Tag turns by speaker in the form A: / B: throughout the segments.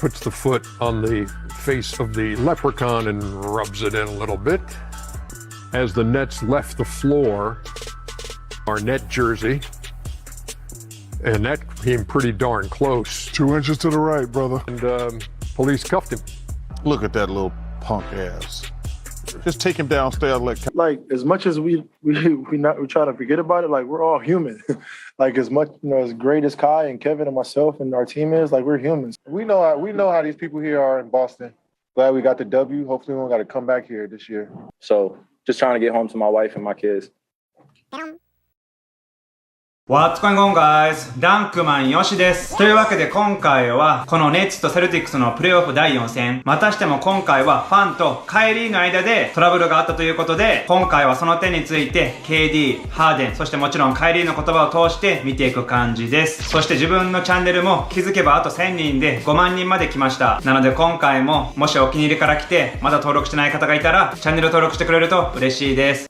A: puts the foot on the face of the leprechaun and rubs it in a little bit. As the nets left the floor, our net jersey, and that came pretty darn close.
B: 2 inches to the right, brother.
A: And police cuffed him.
B: Look at that little punk ass. Just take him downstairs.
C: Like as much as we try to forget about it, like we're all human. Like as much, as great as Kai and Kevin and myself and our team is, like we're humans.
D: We know how these people here are in Boston. Glad we got the W. Hopefully we don't got to come back here this year.
E: So just trying to get home to my wife and my kids.
F: What's going on, guys? ダンクマンよしです。というわけで今回はこのネッツとセルティックスのプレーオフ第4戦、またしても今回はファンとカイリーの間でトラブルがあったということで、今回はその点について KD、ハーデン、そしてもちろんカイリーの言葉を通して見ていく感じです。そして自分のチャンネルも気づけばあと1000人で5万人まで来ました。なので今回ももしお気に入りから来てまだ登録してない方がいたらチャンネル登録してくれると嬉しいです。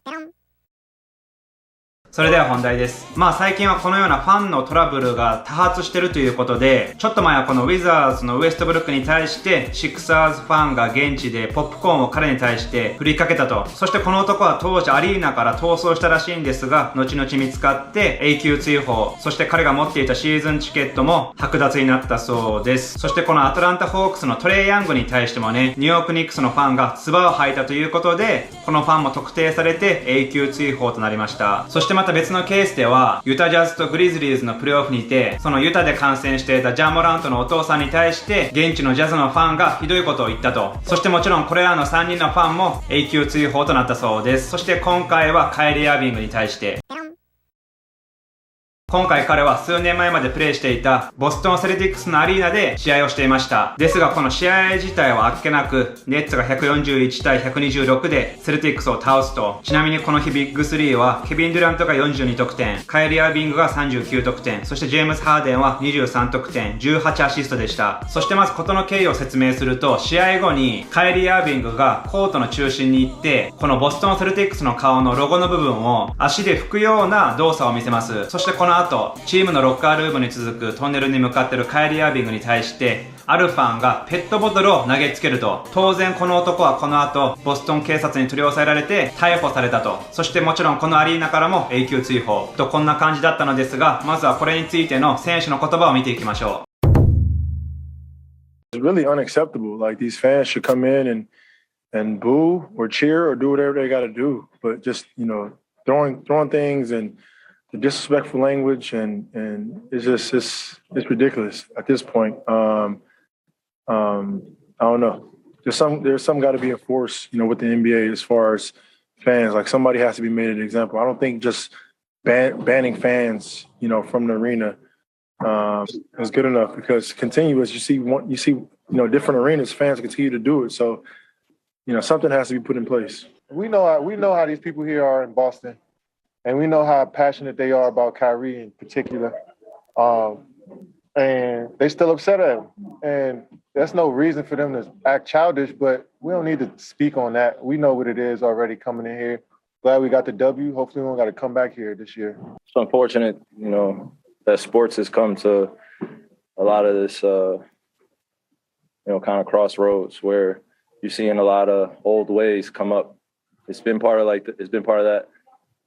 F: それでは本題です。最近はこのようなファンのトラブルが多発してるということで、ちょっと前はこのウィザーズのウエストブルックに対してシクサーズファンが現地でポップコーンを彼に対して振りかけたと。そしてこの男は当時アリーナから逃走したらしいんですが、後々見つかって永久追放、そして彼が持っていたシーズンチケットも剥奪になったそうです。そしてこのアトランタホークスのトレイ・ヤングに対してもね、ニューヨークニックスのファンが唾を吐いたということで、このファンも特定されて永久追放となりました。そしてまた別のケースではユタジャズとグリズリーズのプレーオフにて、そのユタで観戦していたジャンモラントのお父さんに対して現地のジャズのファンがひどいことを言ったと。そしてもちろんこれらの3人のファンも永久追放となったそうです。そして今回はカイリー・アービングに対して、今回彼は数年前までプレーしていたボストンセルティックスのアリーナで試合をしていました。ですがこの試合自体はあっけなく、ネッツが141対126でセルティックスを倒すと。ちなみにこの日ビッグ3はケビン・デュラントが42得点、カイリー・アービングが39得点、そしてジェームス・ハーデンは23得点、18アシストでした。そしてまず事の経緯を説明すると、試合後にカイリー・アービングがコートの中心に行って、このボストンセルティックスの顔のロゴの部分を足で拭くような動作を見せます。そしてこの後、チームのロッカールームに続くトンネルに向かっているカイリー・アービングに対して、あるファンがペットボトルを投げつけると。当然この男はこの後、ボストン警察に取り押さえられて逮捕されたと。そしてもちろんこのアリーナからも永久追放と、こんな感じだったのですが、まずはこれについての選手の言葉を見ていきましょ
C: う。It's really unacceptable. Like these fans should come in and boo or cheer or do whatever they got to do. But just, throwing things and the disrespectful language and it's ridiculous at this point. I don't know. There's some got to be enforced, with the NBA as far as fans. Like somebody has to be made an example. I don't think just banning fans, from the arena is good enough, because continuous. You see, different arenas, fans continue to do it. So, something has to be put in place.
D: We know how these people here are in Boston. And we know how passionate they are about Kyrie in particular. And they still upset at him. And that's no reason for them to act childish, but we don't need to speak on that. We know what it is already coming in here. Glad we got the W. Hopefully we don't got to come back here this year.
E: It's unfortunate, that sports has come to a lot of this, kind of crossroads where you're seeing a lot of old ways come up. It's been part of that.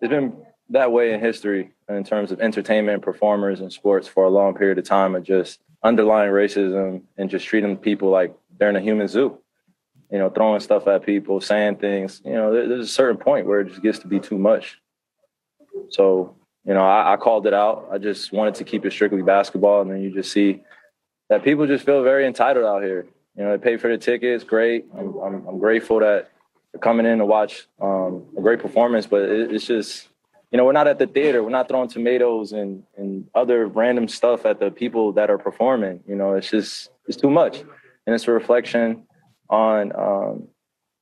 E: It's been that way in history in terms of entertainment and performers in sports for a long period of time, of just underlying racism and just treating people like they're in a human zoo, throwing stuff at people, saying things, there's a certain point where it just gets to be too much. So, I called it out. I just wanted to keep it strictly basketball. And then you just see that people just feel very entitled out here. They pay for the tickets. Great. I'm grateful that they're coming in to watch a great performance, but it's just, we're not at the theater. We're not throwing tomatoes and other random stuff at the people that are performing. It's too much. And it's a reflection on,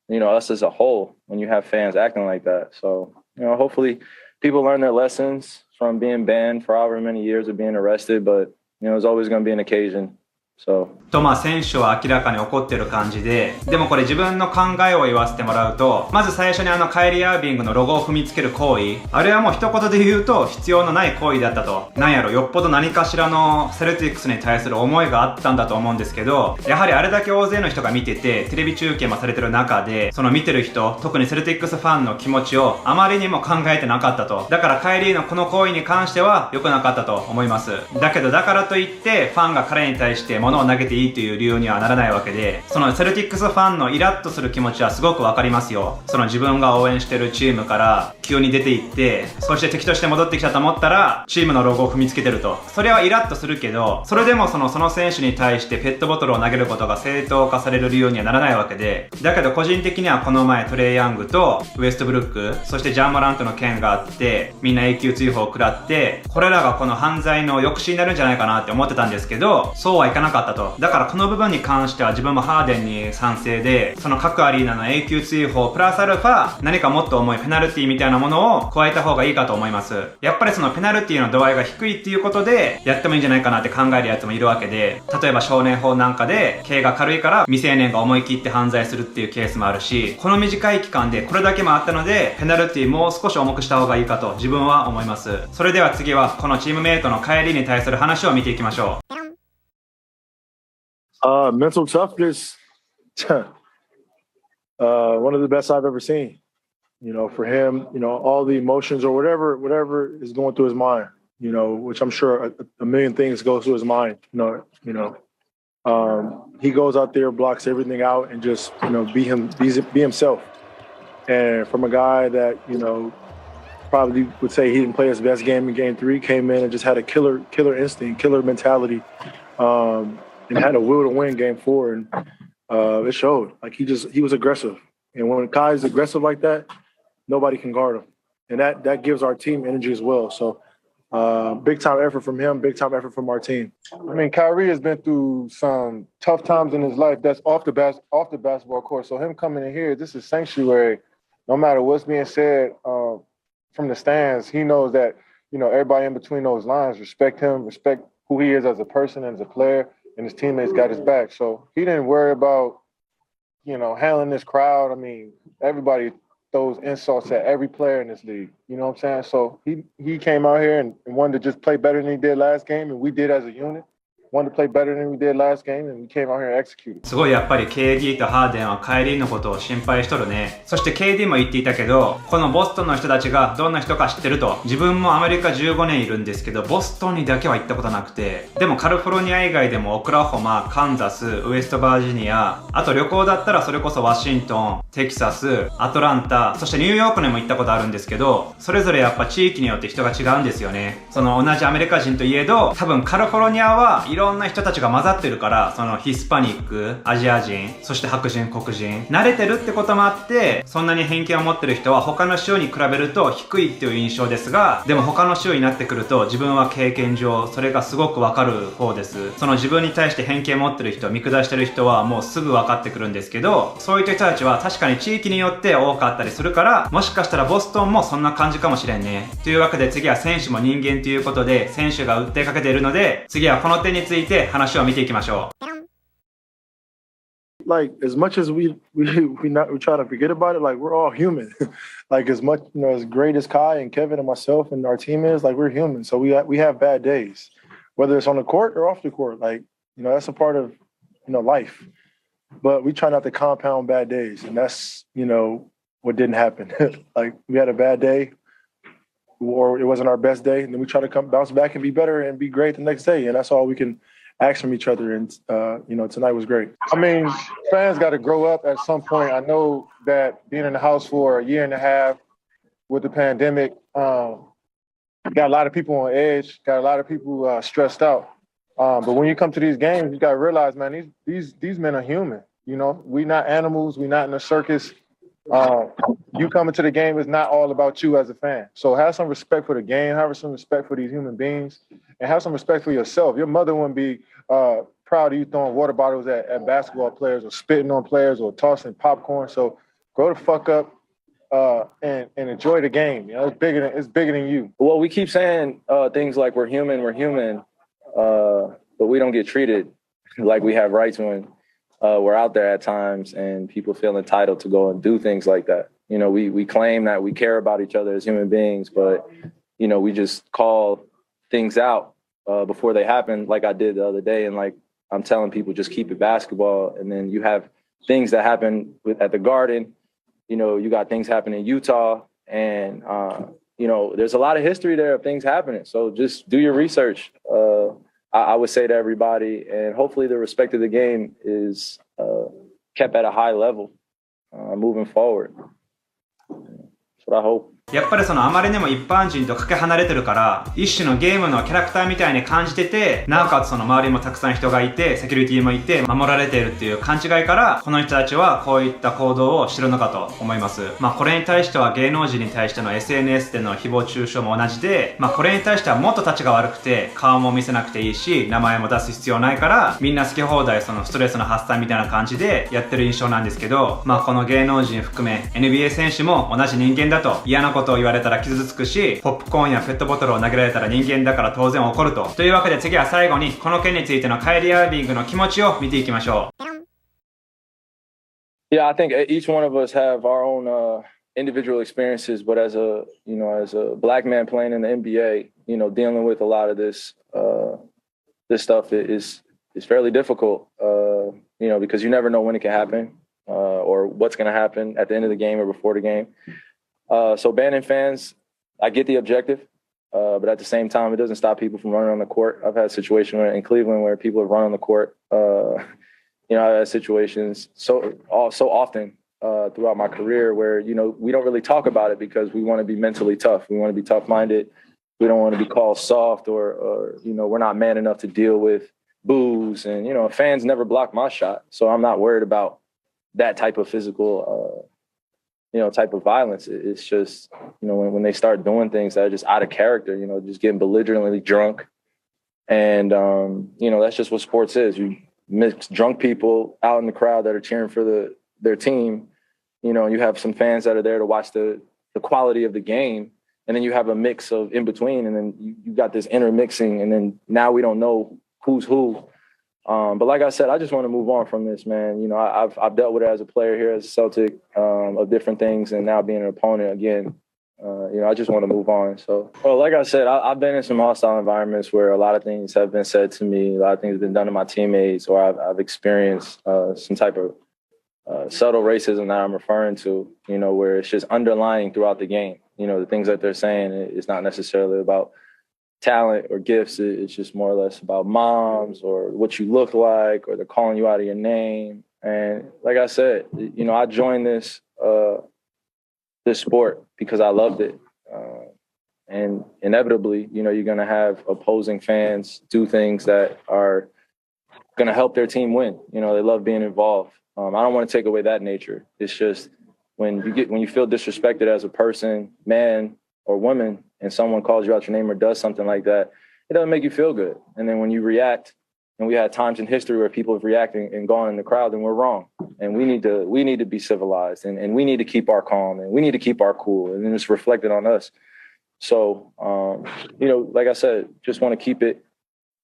E: us as a whole when you have fans acting like that. So, hopefully people learn their lessons from being banned for however many years of being arrested, but, there's always going to be an occasion. So.
F: と選手は明らかに怒ってる感じで、でもこれ自分の考えを言わせてもらうと、まず最初にカイリー・アービングのロゴを踏みつける行為、あれはもう一言で言うと必要のない行為だったと。なんやろ、よっぽど何かしらのセルティックスに対する思いがあったんだと思うんですけど、やはりあれだけ大勢の人が見てて、テレビ中継もされてる中で、その見てる人、特にセルティックスファンの気持ちをあまりにも考えてなかったと。だからカイリーのこの行為に関しては良くなかったと思います。だけどだからといってファンが彼に対して物を投げていいという理由にはならないわけで、そのセルティックスファンのイラッとする気持ちはすごくわかりますよ。その自分が応援してるチームから急に出て行って、そして敵として戻ってきたと思ったらチームのロゴを踏みつけてると。それはイラッとするけど、それでもその選手に対してペットボトルを投げることが正当化される理由にはならないわけで、だけど個人的にはこの前トレイ・ヤングとウエストブルック、そしてジャンモラントの件があって、みんな永久追放を食らって、これらがこの犯罪の抑止になるんじゃないかなって思ってたんですけど、そうはいかなかったと。だからこの部分に関しては自分もハーデンに賛成で、その各アリーナの永久追放プラスアルファ何かもっと重いペナルティみたいなものを加えた方がいいかと思います。やっぱりそのペナルティの度合いが低いっていうことでやってもいいんじゃないかなって考えるやつもいるわけで、例えば少年法なんかで刑が軽いから未成年が思い切って犯罪するっていうケースもあるし、この短い期間でこれだけもあったのでペナルティもう少し重くした方がいいかと自分は思います。それでは次はこのチームメイトのカイリーに対する話を見ていきましょう。
C: Mental toughness, one of the best I've ever seen. You know, for him, you know, all the emotions or whatever is going through his mind. You know, which I'm sure a million things go through his mind. He goes out there, blocks everything out, and just be himself. And from a guy that probably would say he didn't play his best game in Game 3, came in and just had a killer instinct, killer mentality. And had a will to win Game 4, and it showed. Like he was aggressive, and when Kai's aggressive like that, nobody can guard him, and that gives our team energy as well. So big time effort from him, big time effort from our team.
D: I mean, Kyrie has been through some tough times in his life. That's off the basketball court. So him coming in here, this is sanctuary. No matter what's being said from the stands, he knows that everybody in between those lines respect him, respect who he is as a person and as a player. And his teammates got his back. So he didn't worry about, handling this crowd. I mean, everybody throws insults at every player in this league. You know what I'm saying? So he came out here and wanted to just play better than he did last game, and we did as a unit. Wanted to play better than we did last game, and we came out here and executed.
F: すごいやっぱり KD とハーデンはカイリーのことを心配しとるね。そして KD も言っていたけど、このボストンの人たちがどんな人か知ってると。自分もアメリカ15年いるんですけど、ボストンにだけは行ったことなくて、でもカリフォルニア以外でもオクラホマ、カンザス、ウエストバージニア、あと旅行だったらそれこそワシントン、テキサス、アトランタ、そしてニューヨークにも行ったことあるんですけど、それぞれやっぱ地域によって人が違うんですよね。その同じアメリカ人といえど、多分カリフォルニアはいろんな人たちが混ざってるから、そのヒスパニック、アジア人、そして白人、黒人、慣れてるってこともあって、そんなに偏見を持ってる人は他の州に比べると低いっていう印象ですが、でも他の州になってくると自分は経験上それがすごくわかる方です。その自分に対して偏見を持ってる人、見下してる人はもうすぐ分かってくるんですけど、そういった人たちは確かに地域によって多かったりするから、もしかしたらボストンもそんな感じかもしれんね。というわけで次は選手も人間ということで、選手が訴えかけているので、次はこの点について話を見ていきましょう。
C: Like as much as we try to forget about it, like we're all human. Like as much as great as Kai and Kevin and myself and our team is, like we're human. So we have bad days, whether it's on the court or off the court. Like that's a part of life. But we try not to compound bad days, and that's what didn't happen. Like we had a bad day, or it wasn't our best day, and then we try to bounce back and be better and be great the next day, and that's all we can ask from each other. And tonight was great.
D: I mean, fans got to grow up at some point. I know that being in the house for a year and a half with the pandemic, got a lot of people on edge, got a lot of people stressed out. But when you come to these games, you got to realize, man, these men are human. We're not animals. We're not in a circus. You coming to the game is not all about you as a fan. So have some respect for the game, have some respect for these human beings, and have some respect for yourself. Your mother wouldn't be proud of you throwing water bottles at basketball players or spitting on players or tossing popcorn. So grow the fuck up and enjoy the game. It's bigger than you.
E: Well, we keep saying things like we're human, but we don't get treated like we have rights when we're out there at times, and people feel entitled to go and do things like that. You know, we claim that we care about each other as human beings, but you know, we just call things out before they happen, like I did the other day. And like I'm telling people, just keep it basketball. And then you have things that happen at the Garden. You know, you got things happening in Utah, and you know, there's a lot of history there of things happening. So just do your research. I would say to everybody, and hopefully the respect of the game is kept at a high level moving forward. That's what I hope.
F: やっぱりそのあまりにも一般人とかけ離れてるから一種のゲームのキャラクターみたいに感じてて、なおかつその周りにもたくさん人がいてセキュリティもいて守られているっていう勘違いからこの人たちはこういった行動をしてるのかと思います。これに対しては芸能人に対しての SNS での誹謗中傷も同じで、これに対してはもっと立ちが悪くて顔も見せなくていいし名前も出す必要ないからみんな好き放題そのストレスの発散みたいな感じでやってる印象なんですけど、この芸能人含め NBA 選手も同じ人間だと、嫌なことを言われたら傷つくし、ポップコーンやペットボトルを投げられたら人間だから当然怒ると。というわけで次は最後にこの件についてのカイリー・アービングの気持ちを見ていきましょう。
E: Yeah, I think each one of us have our own individual experiences, but as a black man playing in the NBA, you know, dealing with a lot of this stuff is fairly difficult, you know, because you never know when it can happen or what's going to happen at the end of the game or before the game. So banning fans, I get the objective, but at the same time, it doesn't stop people from running on the court. I've had situations in Cleveland where people have run on the court. You know, I've had situations so often throughout my career where, you know, we don't really talk about it because we want to be mentally tough. We want to be tough-minded. We don't want to be called soft or, you know, we're not man enough to deal with boos. And, you know, fans never block my shot. So I'm not worried about that type of physical you know, type of violence. It's just, you know, when they start doing things that are just out of character, you know, just getting belligerently drunk. And, you know, that's just what sports is. You mix drunk people out in the crowd that are cheering for their team. You know, you have some fans that are there to watch the quality of the game. And then you have a mix of in between. And then you got this intermixing. And then now we don't know who's who. But like I said, I just want to move on from this, man. You know, I've dealt with it as a player here as a Celtic of different things, and now being an opponent again. You know, I just want to move on. So, well, like I said, I've been in some hostile environments where a lot of things have been said to me, a lot of things have been done to my teammates, or I've experienced some type of subtle racism that I'm referring to. You know, where it's just underlying throughout the game. You know, the things that they're saying is not necessarily about talent or gifts. It's just more or less about moms or what you look like, or they're calling you out of your name. And like I said, you know, I joined this sport because I loved it. And inevitably, you know, you're going to have opposing fans do things that are going to help their team win. You know, they love being involved. I don't want to take away that nature. It's just when you feel disrespected as a person, man or woman, and someone calls you out your name or does something like that, it doesn't make you feel good. And then when you react, and we had times in history where people have reacted and gone in the crowd, then we're wrong. And we need to be civilized, and we need to keep our calm, and we need to keep our cool, and then it's reflected on us. So, you know, like I said, just want to keep it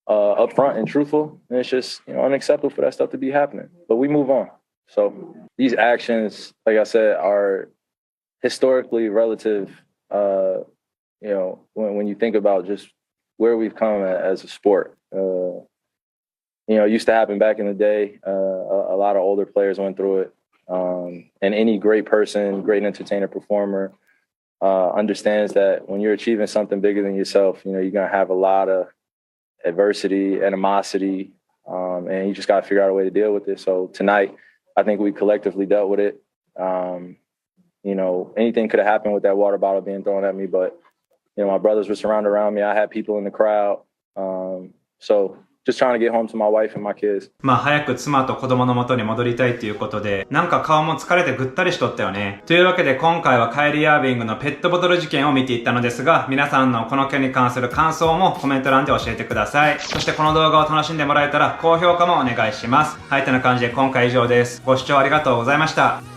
E: upfront and truthful. And it's just, you know, unacceptable for that stuff to be happening. But we move on. So these actions, like I said, are historically relative. You know, when you think about just where we've come as a sport, you know, it used to happen back in the day. A lot of older players went through it. And any great person, great entertainer, performer, understands that when you're achieving something bigger than yourself, you know, you're going to have a lot of adversity, animosity, and you just got to figure out a way to deal with it. So tonight, I think we collectively dealt with it. You know, anything could have happened with that water bottle being thrown at me, but, you know, my brothers were surrounded around me. I had people in the crowd. So just trying to get home to my wife and my kids.
F: 早く妻と子供の元に戻りたいっていうことで、なんか顔も疲れてぐったりしとったよね。というわけで今回はカイリー・アービングのペットボトル事件を見ていったのですが、皆さんのこの件に関する感想もコメント欄で教えてください。そしてこの動画を楽しんでもらえたら高評価もお願いします。はい、てな感じで今回以上です。ご視聴ありがとうございました。